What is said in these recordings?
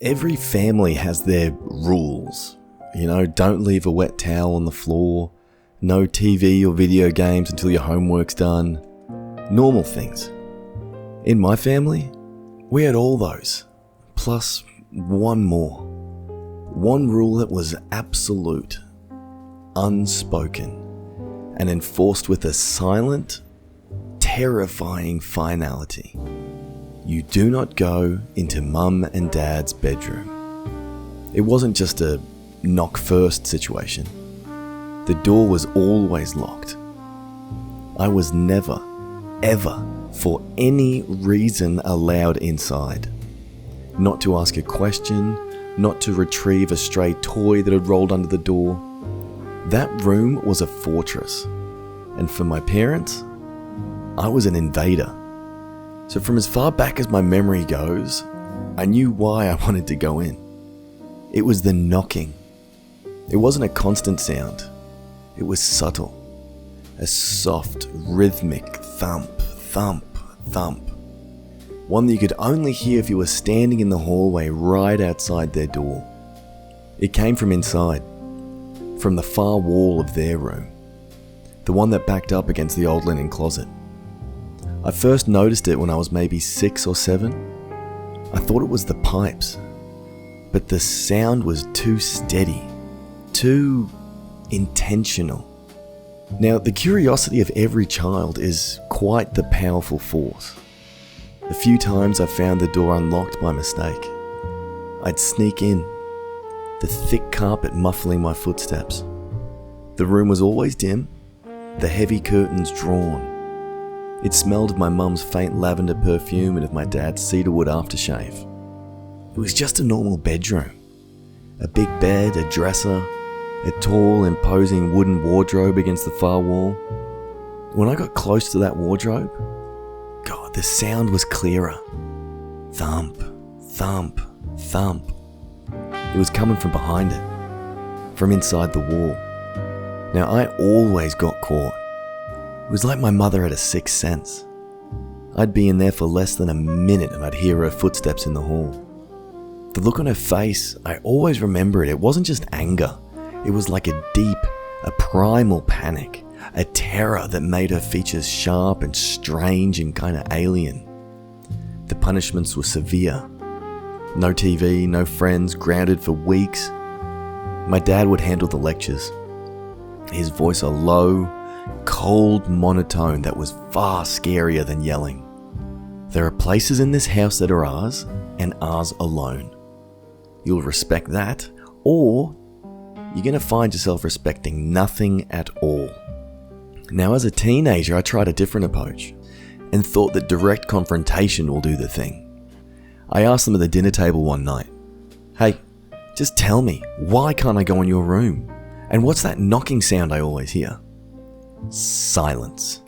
Every family has their rules. Don't leave a wet towel on the floor, no TV or video games until your homework's done. Normal things. In my family, we had all those, plus one more. One rule that was absolute, unspoken, and enforced with a silent, terrifying finality. You do not go into Mum and Dad's bedroom. It wasn't just a knock first situation. The door was always locked. I was never, ever, for any reason allowed inside. Not to ask a question, not to retrieve a stray toy that had rolled under the door. That room was a fortress. And for my parents, I was an invader. So from as far back as my memory goes, I knew why I wanted to go in. It was the knocking. It wasn't a constant sound. It was subtle. A soft, rhythmic thump, thump, thump. One that you could only hear if you were standing in the hallway right outside their door. It came from inside, from the far wall of their room, the one that backed up against the old linen closet. I first noticed it when I was maybe 6 or 7. I thought it was the pipes, but the sound was too steady, too intentional. Now, the curiosity of every child is quite the powerful force. The few times I found the door unlocked by mistake, I'd sneak in, the thick carpet muffling my footsteps. The room was always dim, the heavy curtains drawn. It smelled of my mum's faint lavender perfume and of my dad's cedarwood aftershave. It was just a normal bedroom. A big bed, a dresser, a tall, imposing wooden wardrobe against the far wall. When I got close to that wardrobe, God, the sound was clearer. Thump, thump, thump. It was coming from behind it, from inside the wall. Now, I always got caught. It was like my mother had a sixth sense. I'd be in there for less than a minute and I'd hear her footsteps in the hall. The look on her face, I always remember it. It wasn't just anger. It was like a deep, a primal panic, a terror that made her features sharp and strange and kind of alien. The punishments were severe. No TV, no friends, grounded for weeks. My dad would handle the lectures. His voice a low, cold monotone that was far scarier than yelling. There are places in this house that are ours, and ours alone. You'll respect that, or you're going to find yourself respecting nothing at all. Now, as a teenager, I tried a different approach and thought that direct confrontation will do the thing. I asked them at the dinner table one night, "Hey, just tell me, why can't I go in your room? And what's that knocking sound I always hear?" Silence.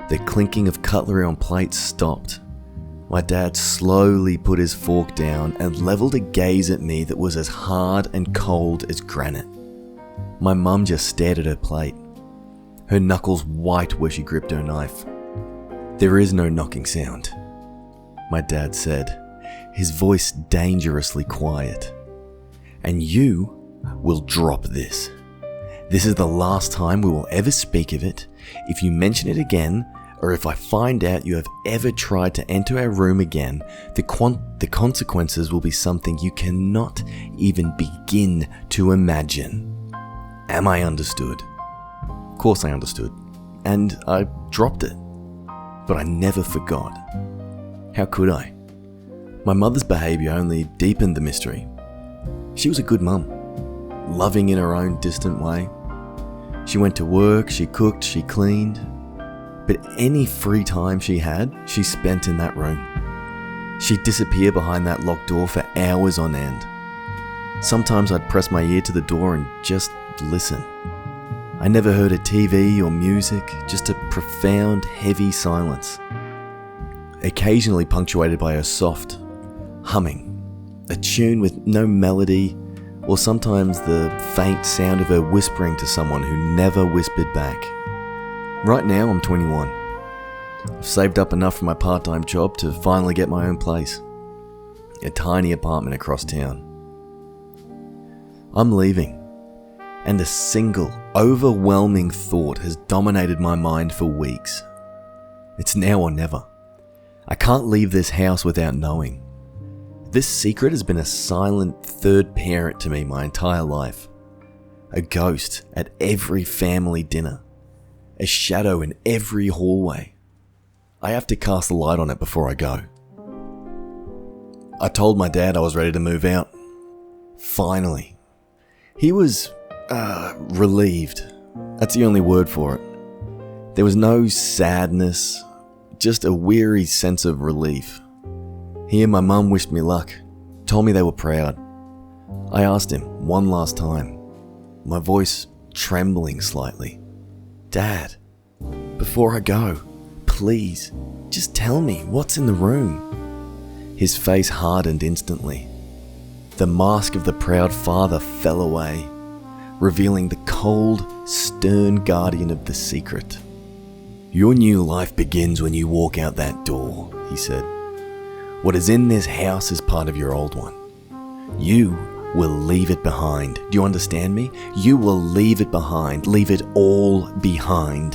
The clinking of cutlery on plates stopped. My dad slowly put his fork down and leveled a gaze at me that was as hard and cold as granite. My mum just stared at her plate, her knuckles white where she gripped her knife. "There is no knocking sound," my dad said, his voice dangerously quiet. "And you will drop this. This is the last time we will ever speak of it. If you mention it again, or if I find out you have ever tried to enter our room again, the consequences will be something you cannot even begin to imagine. Am I understood?" Of course I understood, and I dropped it. But I never forgot. How could I? My mother's behaviour only deepened the mystery. She was a good mum, loving in her own distant way. She went to work, she cooked, she cleaned. But any free time she had, she spent in that room. She'd disappear behind that locked door for hours on end. Sometimes I'd press my ear to the door and just listen. I never heard a TV or music, just a profound, heavy silence. Occasionally punctuated by her soft humming, a tune with no melody, or sometimes the faint sound of her whispering to someone who never whispered back. Right now, I'm 21. I've saved up enough for my part-time job to finally get my own place. a tiny apartment across town. I'm leaving, and a single, overwhelming thought has dominated my mind for weeks. It's now or never. I can't leave this house without knowing. This secret has been a silent third parent to me my entire life. A ghost at every family dinner. A shadow in every hallway. I have to cast a light on it before I go. I told my dad I was ready to move out. Finally. He was, relieved. That's the only word for it. There was no sadness, just a weary sense of relief. He and my mum wished me luck, told me they were proud. I asked him one last time, my voice trembling slightly. Dad, before I go, please, just tell me what's in the room. His face hardened instantly. The mask of the proud father fell away, revealing the cold, stern guardian of the secret. Your new life begins when you walk out that door, he said. What is in this house is part of your old one. You will leave it behind. Do you understand me? You will leave it behind. Leave it all behind.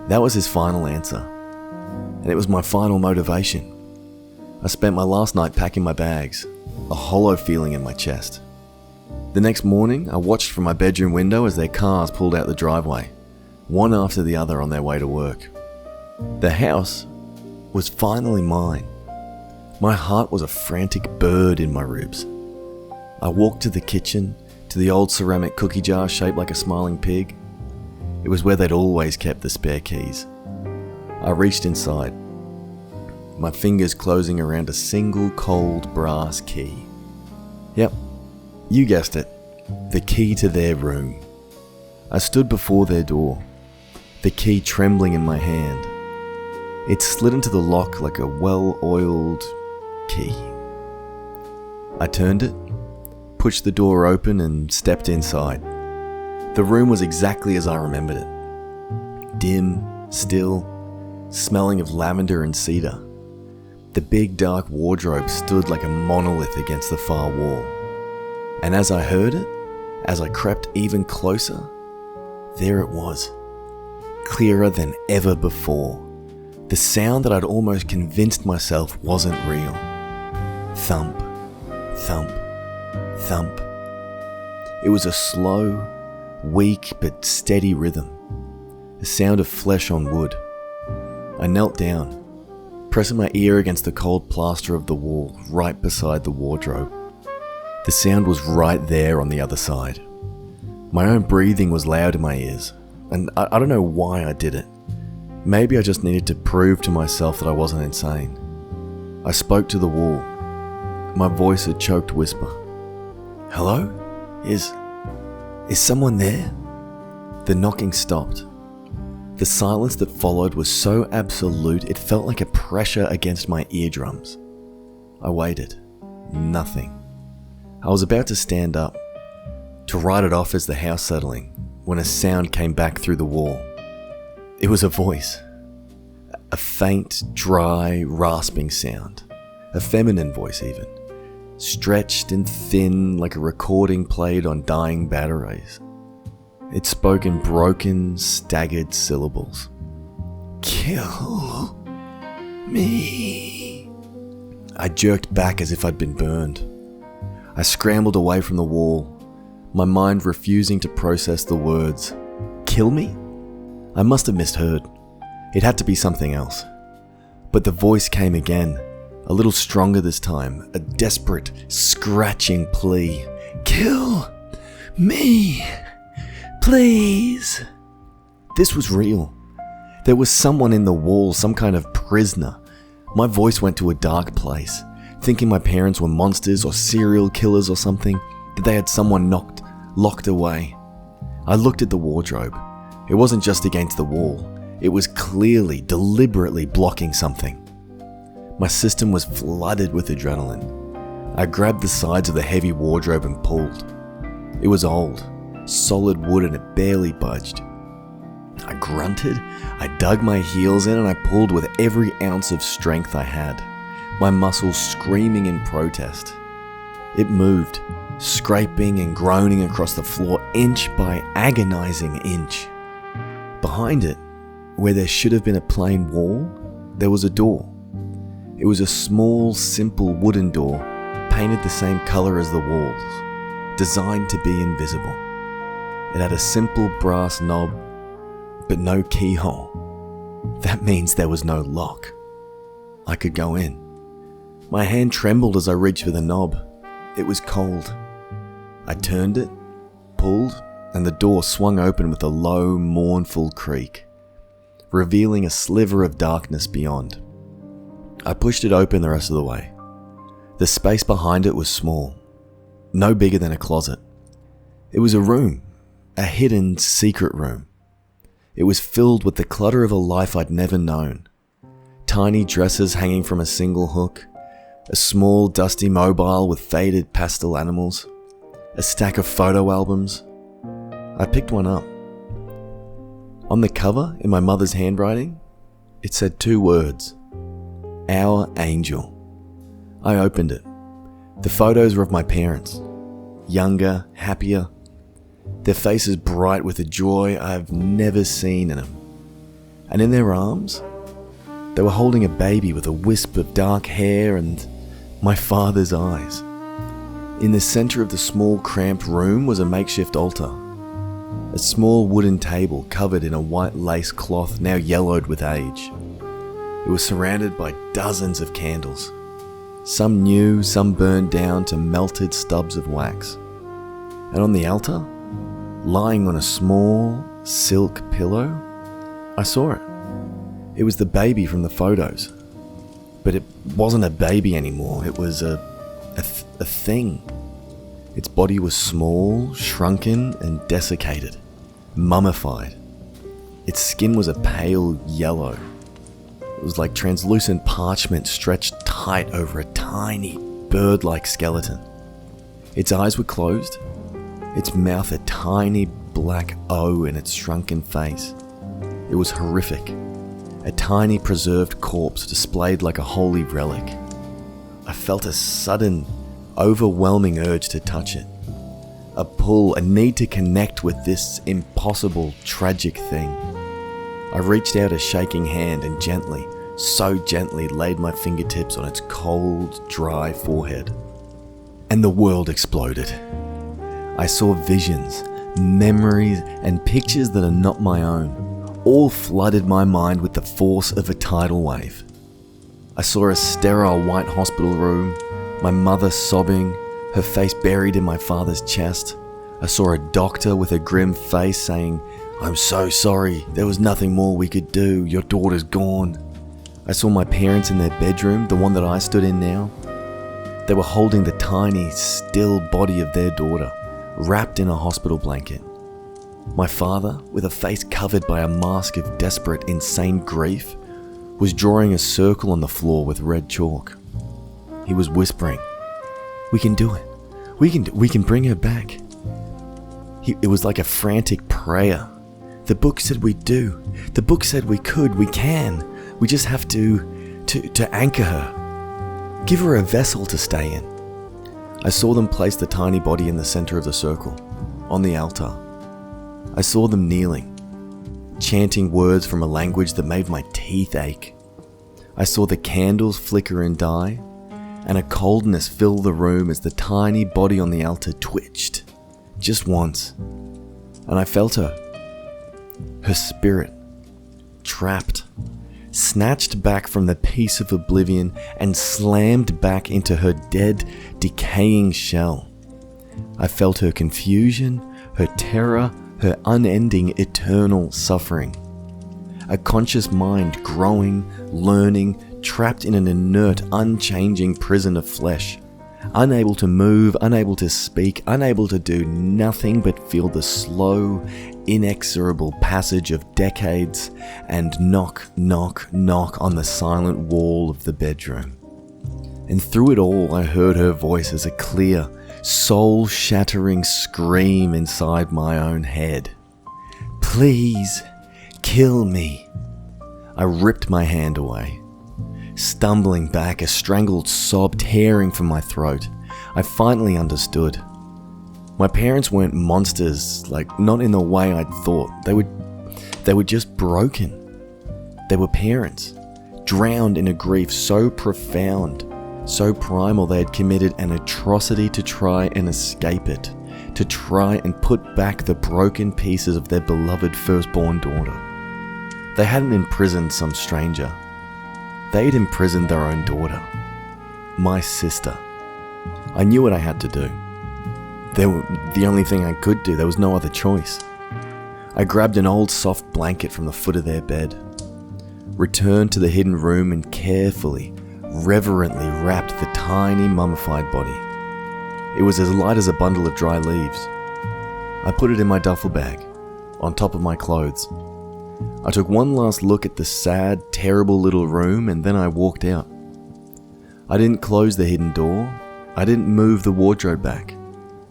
That was his final answer. And it was my final motivation. I spent my last night packing my bags, a hollow feeling in my chest. The next morning, I watched from my bedroom window as their cars pulled out the driveway, one after the other on their way to work. The house was finally mine. My heart was a frantic bird in my ribs. I walked to the kitchen, to the old ceramic cookie jar shaped like a smiling pig. It was where they'd always kept the spare keys. I reached inside, my fingers closing around a single cold brass key. Yep, you guessed it, the key to their room. I stood before their door, the key trembling in my hand. It slid into the lock like a well-oiled key. I turned it, pushed the door open and stepped inside. The room was exactly as I remembered it. Dim, still, smelling of lavender and cedar. The big dark wardrobe stood like a monolith against the far wall. And as I heard it, as I crept even closer, there it was, clearer than ever before. The sound that I'd almost convinced myself wasn't real. Thump, thump, thump. It was a slow, weak but steady rhythm, the sound of flesh on wood. I knelt down, pressing my ear against the cold plaster of the wall right beside the wardrobe. The sound was right there on the other side. My own breathing was loud in my ears, and I don't know why I did it. Maybe I just needed to prove to myself that I wasn't insane. I spoke to the wall, my voice a choked whisper. Hello? Is someone there? The knocking stopped. The silence that followed was so absolute it felt like a pressure against my eardrums. I waited. Nothing. I was about to stand up, to write it off as the house settling, when a sound came back through the wall. It was a voice. A faint, dry, rasping sound. A feminine voice even. Stretched and thin like a recording played on dying batteries. It spoke in broken, staggered syllables. Kill me. I jerked back as if I'd been burned. I scrambled away from the wall, my mind refusing to process the words. Kill me? I must have misheard. It had to be something else. But the voice came again, a little stronger this time, a desperate, scratching plea. Kill me, please. This was real. There was someone in the wall, some kind of prisoner. My voice went to a dark place, thinking my parents were monsters or serial killers or something, that they had someone locked away. I looked at the wardrobe. It wasn't just against the wall. It was clearly, deliberately blocking something. My system was flooded with adrenaline. I grabbed the sides of the heavy wardrobe and pulled. It was old, solid wood, and it barely budged. I grunted, I dug my heels in, and I pulled with every ounce of strength I had. my muscles screaming in protest. It moved, scraping and groaning across the floor inch by agonizing inch. Behind it, where there should have been a plain wall, there was a door. It was a small, simple wooden door, painted the same color as the walls, designed to be invisible. It had a simple brass knob, but no keyhole. That means there was no lock. I could go in. My hand trembled as I reached for the knob. It was cold. I turned it, pulled, and the door swung open with a low, mournful creak, revealing a sliver of darkness beyond. I pushed it open the rest of the way. The space behind it was small, no bigger than a closet. It was a room, a hidden, secret room. It was filled with the clutter of a life I'd never known. Tiny dresses hanging from a single hook, a small, dusty mobile with faded pastel animals, a stack of photo albums. I picked one up. On the cover, in my mother's handwriting, it said 2 words: Our Angel. I opened it. The photos were of my parents, younger, happier, their faces bright with a joy I've never seen in them. And in their arms, they were holding a baby with a wisp of dark hair and my father's eyes. In the center of the small, cramped room was a makeshift altar, a small wooden table covered in a white lace cloth now yellowed with age. It was surrounded by dozens of candles, some new, some burned down to melted stubs of wax. And on the altar, lying on a small silk pillow, I saw it. It was the baby from the photos. But it wasn't a baby anymore, it was a thing. Its body was small, shrunken, and desiccated, mummified. Its skin was a pale yellow. It was like translucent parchment stretched tight over a tiny, bird-like skeleton. Its eyes were closed, its mouth a tiny black O in its shrunken face. It was horrific. A tiny preserved corpse displayed like a holy relic. I felt a sudden, overwhelming urge to touch it. A pull, a need to connect with this impossible, tragic thing. I reached out a shaking hand and gently, so gently laid my fingertips on its cold, dry forehead. And the world exploded. I saw visions, memories, and pictures that are not my own, all flooded my mind with the force of a tidal wave. I saw a sterile white hospital room, my mother sobbing, her face buried in my father's chest. I saw a doctor with a grim face saying, "I'm so sorry, there was nothing more we could do, your daughter's gone." I saw my parents in their bedroom, the one that I stood in now. They were holding the tiny, still body of their daughter, wrapped in a hospital blanket. My father, with a face covered by a mask of desperate, insane grief, was drawing a circle on the floor with red chalk. He was whispering, "We can do it. We can bring her back." It was like a frantic prayer. The book said we'd do. The book said we could, we can. We just have to anchor her. Give her a vessel to stay in. I saw them place the tiny body in the center of the circle, on the altar. I saw them kneeling, chanting words from a language that made my teeth ache. I saw the candles flicker and die, and a coldness fill the room as the tiny body on the altar twitched, just once. And I felt her spirit, trapped, snatched back from the peace of oblivion and slammed back into her dead, decaying shell. I felt her confusion, her terror, her unending, eternal suffering. A conscious mind growing, learning, trapped in an inert, unchanging prison of flesh, unable to move, unable to speak, unable to do nothing but feel the slow, inexorable passage of decades and knock, knock, knock on the silent wall of the bedroom. And through it all, I heard her voice as a clear, soul-shattering scream inside my own head. "Please, kill me." I ripped my hand away. stumbling back, a strangled sob tearing from my throat. I finally understood. My parents weren't monsters, not in the way I'd thought. They were just broken. They were parents, drowned in a grief so profound, so primal they had committed an atrocity to try and escape it, to try and put back the broken pieces of their beloved firstborn daughter. They hadn't imprisoned some stranger. They'd imprisoned their own daughter, my sister. I knew what I had to do. The only thing I could do, there was no other choice. I grabbed an old soft blanket from the foot of their bed, returned to the hidden room and carefully, reverently wrapped the tiny mummified body. It was as light as a bundle of dry leaves. I put it in my duffel bag, on top of my clothes. I took one last look at the sad, terrible little room and then I walked out. I didn't close the hidden door. I didn't move the wardrobe back.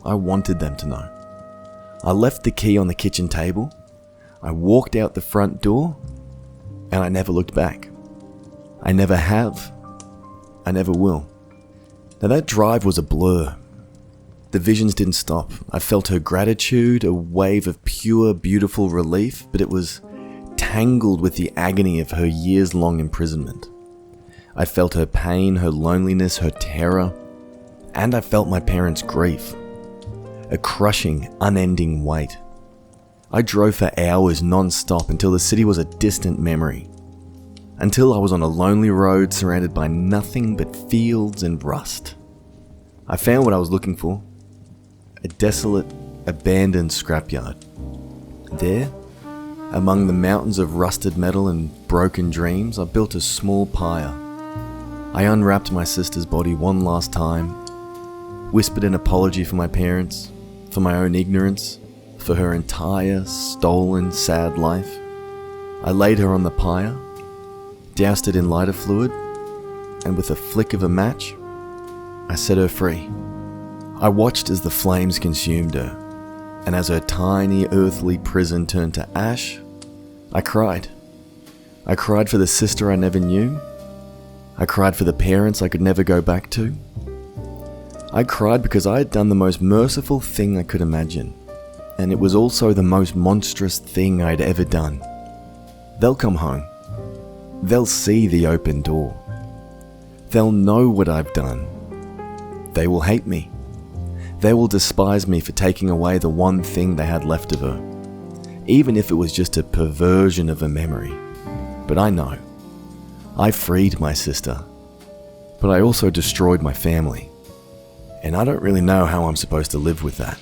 I wanted them to know. I left the key on the kitchen table. I walked out the front door and I never looked back. I never have. I never will. Now that drive was a blur. The visions didn't stop. I felt her gratitude, a wave of pure, beautiful relief, but it was tangled with the agony of her years-long imprisonment. I felt her pain, her loneliness, her terror, and I felt my parents' grief. A crushing, unending weight. I drove for hours non-stop until the city was a distant memory. Until I was on a lonely road surrounded by nothing but fields and rust. I found what I was looking for. A desolate, abandoned scrapyard. There, among the mountains of rusted metal and broken dreams, I built a small pyre. I unwrapped my sister's body one last time, whispered an apology for my parents, for my own ignorance, for her entire stolen, sad life. I laid her on the pyre, doused it in lighter fluid, and with a flick of a match, I set her free. I watched as the flames consumed her, and as her tiny earthly prison turned to ash, I cried. I cried for the sister I never knew. I cried for the parents I could never go back to. I cried because I had done the most merciful thing I could imagine, and it was also the most monstrous thing I'd ever done. They'll come home. They'll see the open door. They'll know what I've done. They will hate me. They will despise me for taking away the one thing they had left of her, even if it was just a perversion of a memory. But I know. I freed my sister, but I also destroyed my family. And I don't really know how I'm supposed to live with that.